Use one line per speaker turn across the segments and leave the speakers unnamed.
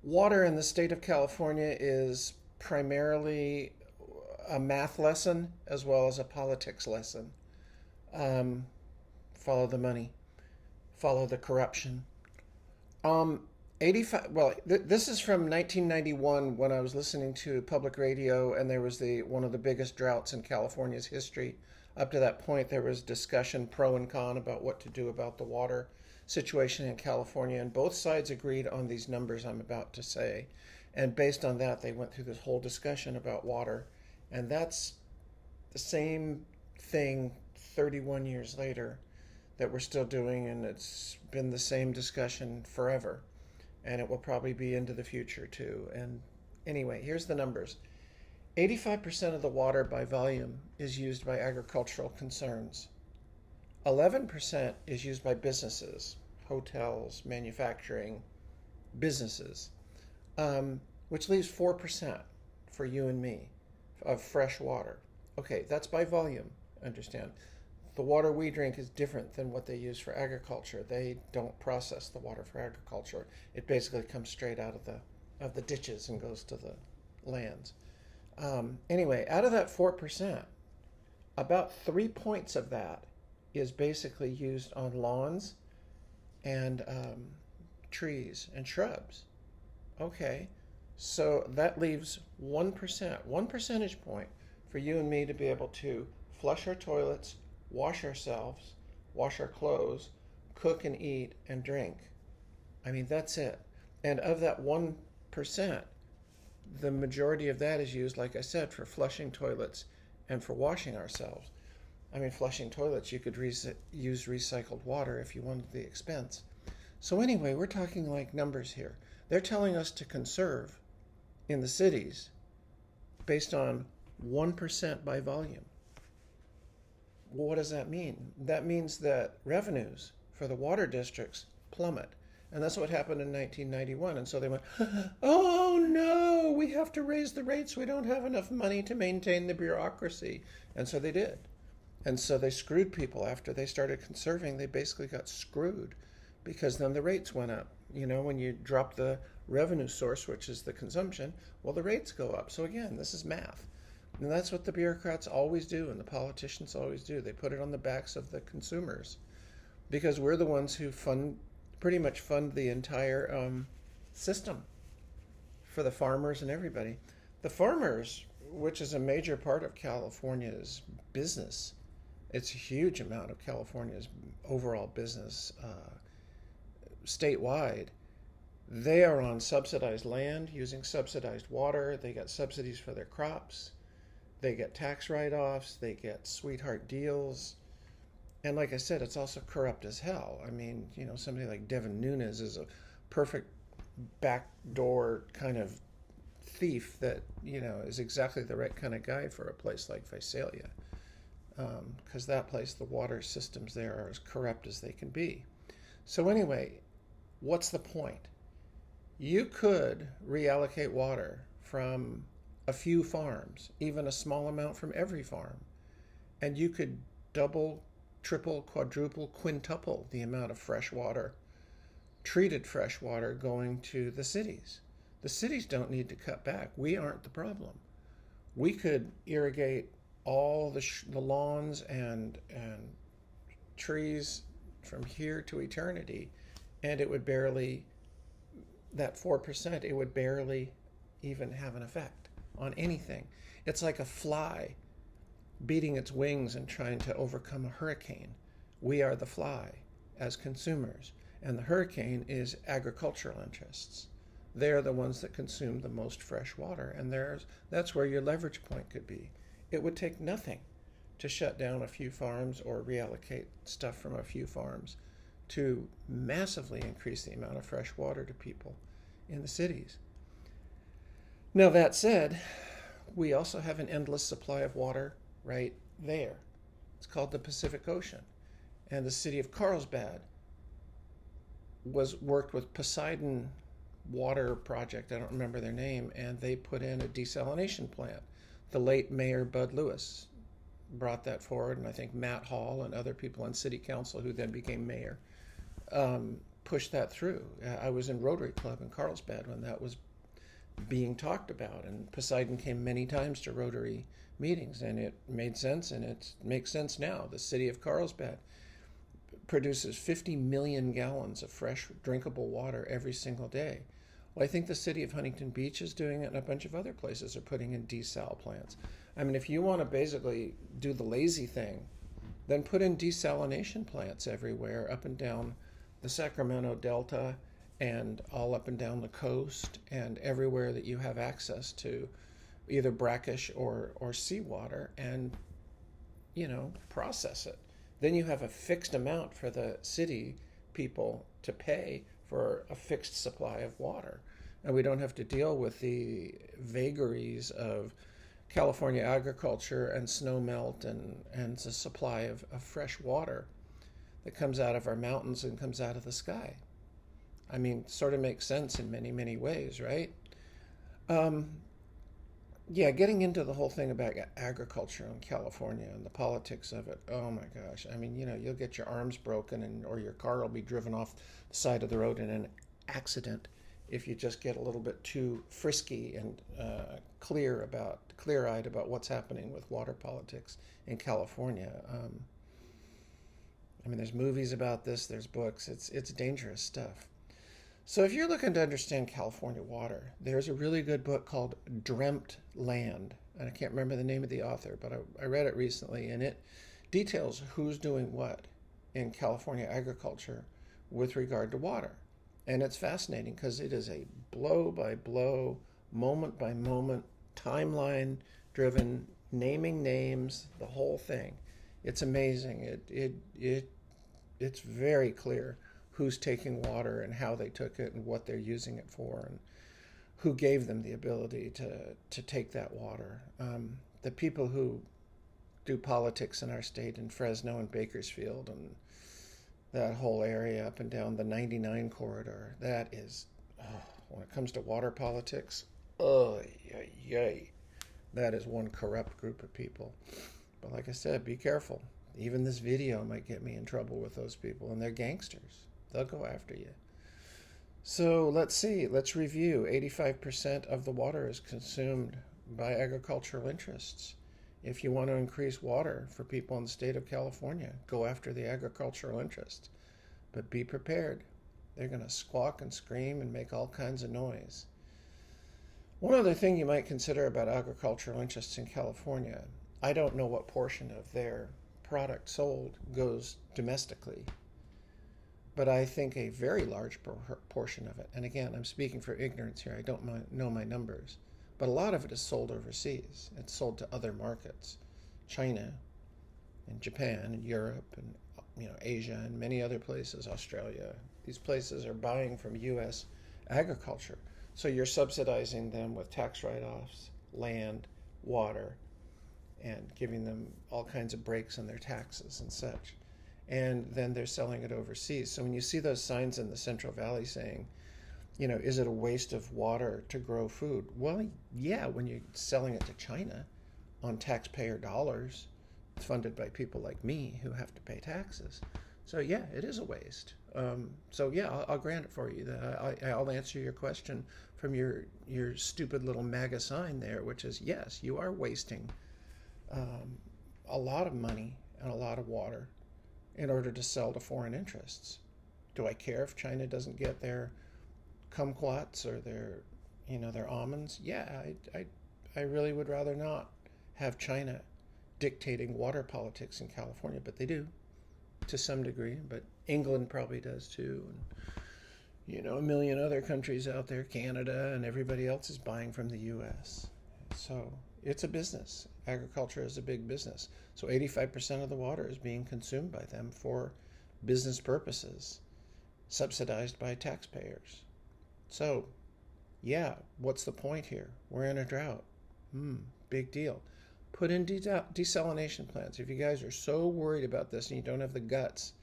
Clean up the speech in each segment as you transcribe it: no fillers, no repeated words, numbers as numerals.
Water in the state of California is primarily a math lesson as well as a politics lesson. Um, Follow the money, follow the corruption. Um, 85, well, this is from 1991 when I was listening to public radio, and there was the one of the biggest droughts in California's history. Up to that point, there was discussion pro and con about what to do about the water situation in California, and both sides agreed on these numbers I'm about to say. And based on that, they went through this whole discussion about water, and that's the same thing 31 years later that we're still doing, and it's been the same discussion forever, and it will probably be into the future too. And anyway, here's the numbers. 85% of the water by volume is used by agricultural concerns. 11% is used by businesses, hotels, manufacturing, businesses, which leaves 4% for you and me of fresh water. Okay, that's by volume, understand. The water we drink is different than what they use for agriculture. They don't process the water for agriculture. It basically comes straight out of the ditches and goes to the lands. Anyway, out of that 4%, about 3 points of that is basically used on lawns and trees and shrubs. Okay, so that leaves 1%, 1 percentage point for you and me to be able to flush our toilets, wash ourselves, wash our clothes, cook and eat and drink. I mean, that's it. And of that 1%, the majority of that is used, like I said, for flushing toilets and for washing ourselves. I mean, flushing toilets, you could use recycled water if you wanted the expense. So anyway, we're talking like numbers here. They're telling us to conserve in the cities based on 1% by volume. Well, what does that mean? That means that revenues for the water districts plummet. And that's what happened in 1991. And so they went, oh no, we have to raise the rates. We don't have enough money to maintain the bureaucracy. And so they did. And so they screwed people after they started conserving. They basically got screwed because then the rates went up. You know, when you drop the revenue source, which is the consumption, well, the rates go up. So again, this is math. And that's what the bureaucrats always do and the politicians always do. They put it on the backs of the consumers because we're the ones who pretty much fund the entire system for the farmers and everybody. The farmers, which is a major part of California's business, it's a huge amount of California's overall business statewide. They are on subsidized land using subsidized water. They get subsidies for their crops. They get tax write-offs. They get sweetheart deals. And like I said, it's also corrupt as hell. I mean, you know, somebody like Devin Nunes is a perfect backdoor kind of thief that, you know, is exactly the right kind of guy for a place like Visalia. Because that place, the water systems there are as corrupt as they can be. So anyway, what's the point? You could reallocate water from a few farms, even a small amount from every farm, and you could double, triple, quadruple, quintuple the amount of fresh water, treated fresh water going to the cities. The cities don't need to cut back. We aren't the problem. We could irrigate all the lawns and trees from here to eternity, and it would barely, that 4%, it would barely even have an effect on anything. It's like a fly beating its wings and trying to overcome a hurricane. We are the fly as consumers, and the hurricane is agricultural interests. They're the ones that consume the most fresh water, and that's where your leverage point could be. It would take nothing to shut down a few farms or reallocate stuff from a few farms to massively increase the amount of fresh water to people in the cities. Now, that said, we also have an endless supply of water right there. It's called the Pacific Ocean. And the city of Carlsbad worked with Poseiden Water project, I don't remember their name, and they put in a desalination plant. The late Mayor Bud Lewis brought that forward, and I think Matt Hall and other people on city council who then became mayor push that through. I was in Rotary Club in Carlsbad when that was being talked about, and Poseiden came many times to Rotary meetings, and it made sense, and it makes sense now. The city of Carlsbad produces 50 million gallons of fresh drinkable water every single day. Well, I think the city of Huntington Beach is doing it, and a bunch of other places are putting in desal plants. I mean, if you want to basically do the lazy thing, then put in desalination plants everywhere up and down the Sacramento Delta and all up and down the coast and everywhere that you have access to either brackish or seawater, and, process it. Then you have a fixed amount for the city people to pay for a fixed supply of water. And we don't have to deal with the vagaries of California agriculture and snow melt and the supply of fresh water that comes out of our mountains and comes out of the sky. I mean, sort of makes sense in many, many ways, right? Getting into the whole thing about agriculture in California and the politics of it. Oh my gosh. I mean, you'll get your arms broken or your car will be driven off the side of the road in an accident if you just get a little bit too frisky and clear-eyed about what's happening with water politics in California. There's movies about this, there's books. It's dangerous stuff. So if you're looking to understand California water, there's a really good book called Dreamt Land. And I can't remember the name of the author, but I read it recently, and it details who's doing what in California agriculture with regard to water. And it's fascinating because it is a blow-by-blow, moment-by-moment, timeline-driven, naming names, the whole thing. It's amazing. It's very clear who's taking water and how they took it and what they're using it for and who gave them the ability to take that water. The people who do politics in our state in Fresno and Bakersfield and that whole area up and down the 99 corridor, that is, when it comes to water politics, that is one corrupt group of people. But like I said, be careful. Even this video might get me in trouble with those people, and they're gangsters. They'll go after you. So let's see. Let's review. 85% of the water is consumed by agricultural interests. If you want to increase water for people in the state of California, go after the agricultural interests. But be prepared. They're going to squawk and scream and make all kinds of noise. One other thing you might consider about agricultural interests in California, I don't know what portion of their product sold goes domestically, but I think a very large portion of it, and again, I'm speaking for ignorance here, I don't know my numbers, but a lot of it is sold overseas. It's sold to other markets, China and Japan and Europe and Asia and many other places, Australia. These places are buying from U.S. agriculture. So you're subsidizing them with tax write-offs, land, water, and giving them all kinds of breaks on their taxes and such. And then they're selling it overseas. So when you see those signs in the Central Valley saying, is it a waste of water to grow food? Well, yeah, when you're selling it to China on taxpayer dollars, funded by people like me who have to pay taxes. So yeah, it is a waste. I'll grant it for you. I'll answer your question from your stupid little MAGA sign there, which is yes, you are wasting a lot of money and a lot of water in order to sell to foreign interests. Do I care if China doesn't get their kumquats or their almonds? Yeah, I really would rather not have China dictating water politics in California, but they do to some degree. But England probably does too, and a million other countries out there, Canada, and everybody else is buying from the U.S. So it's a business. Agriculture is a big business. So 85% of the water is being consumed by them for business purposes, subsidized by taxpayers. So, yeah, what's the point here? We're in a drought. Big deal. Put in desalination plants. If you guys are so worried about this and you don't have the guts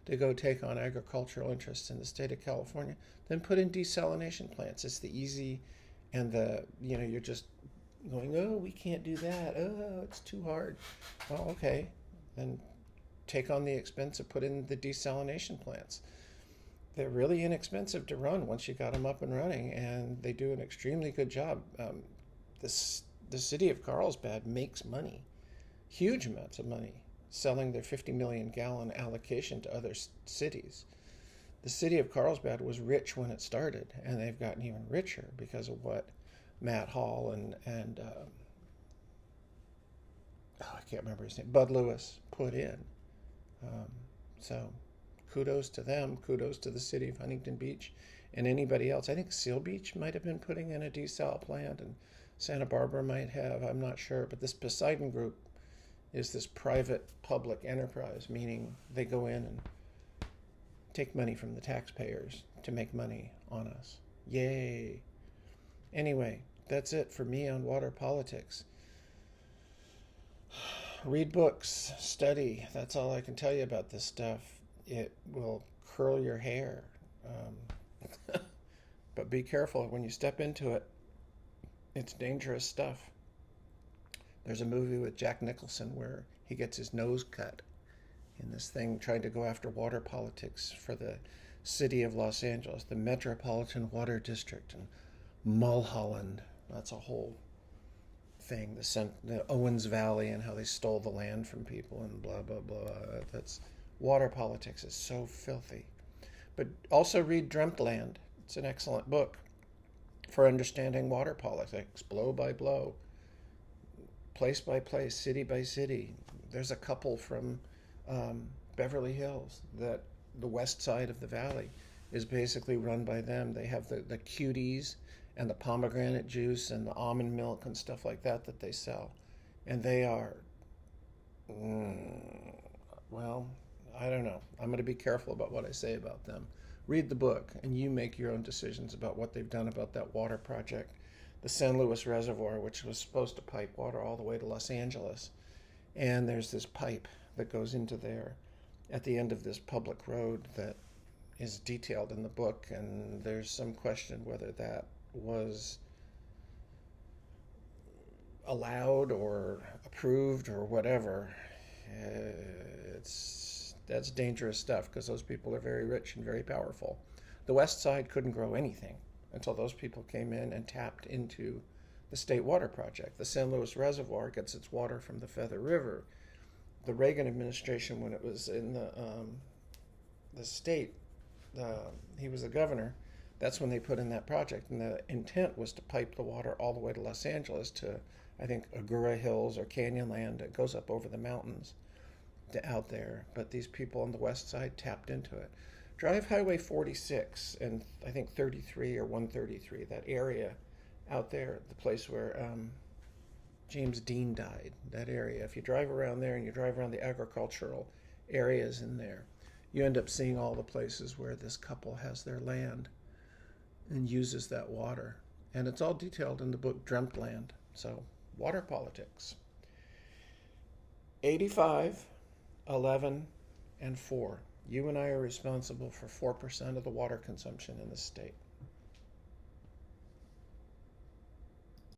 to go take on agricultural interests in the state of California, then put in desalination plants. It's the easy and you're just going, oh, we can't do that. Oh, it's too hard. Well, okay. Then take on the expense of putting in the desalination plants. they're really inexpensive to run once you got them up and running, and they do an extremely good job. The city of Carlsbad makes money, huge amounts of money, selling their 50 million gallon allocation to other cities. The city of Carlsbad was rich when it started, and they've gotten even richer because of what Matt Hall and I can't remember his name, Bud Lewis put in. Um, so kudos to them, kudos to the city of Huntington Beach and anybody else. I think Seal Beach might have been putting in a desal plant, and Santa Barbara might have, I'm not sure. But this Poseiden group is this private public enterprise, meaning they go in and take money from the taxpayers to make money on us. Yay. Anyway, that's it for me on water politics. Read books, study. That's all I can tell you about this stuff. It will curl your hair. But be careful when you step into it. It's dangerous stuff. There's a movie with Jack Nicholson where he gets his nose cut in this thing trying to go after water politics for the city of Los Angeles, the Metropolitan Water District, and Mulholland. That's a whole thing. The Owens Valley and how they stole the land from people and blah, blah, blah. That's water politics is so filthy. But also read Dreamt. It's an excellent book for understanding water politics, blow by blow, place by place, city by city. There's a couple from Beverly Hills that the west side of the valley is basically run by them. They have the cuties and the pomegranate juice and the almond milk and stuff like that they sell. And they are, well, I don't know. I'm going to be careful about what I say about them. Read the book, and you make your own decisions about what they've done about that water project. The San Luis Reservoir, which was supposed to pipe water all the way to Los Angeles. And there's this pipe that goes into there at the end of this public road that is detailed in the book, and there's some question whether that was allowed or approved or whatever. That's dangerous stuff because those people are very rich and very powerful. The West Side couldn't grow anything until those people came in and tapped into the State Water Project. The San Luis Reservoir gets its water from the Feather River. The Reagan administration, when it was in the state, he was the governor, that's when they put in that project. And the intent was to pipe the water all the way to Los Angeles to, I think, Agoura Hills or Canyonland. It goes up over the mountains to out there. But these people on the west side tapped into it. Drive Highway 46 and I think 33 or 133, that area out there, the place where James Dean died, that area. If you drive around there and you drive around the agricultural areas in there, you end up seeing all the places where this couple has their land and uses that water. And it's all detailed in the book Dreamt. So, water politics. 85, 11, and 4. You and I are responsible for 4% of the water consumption in this state.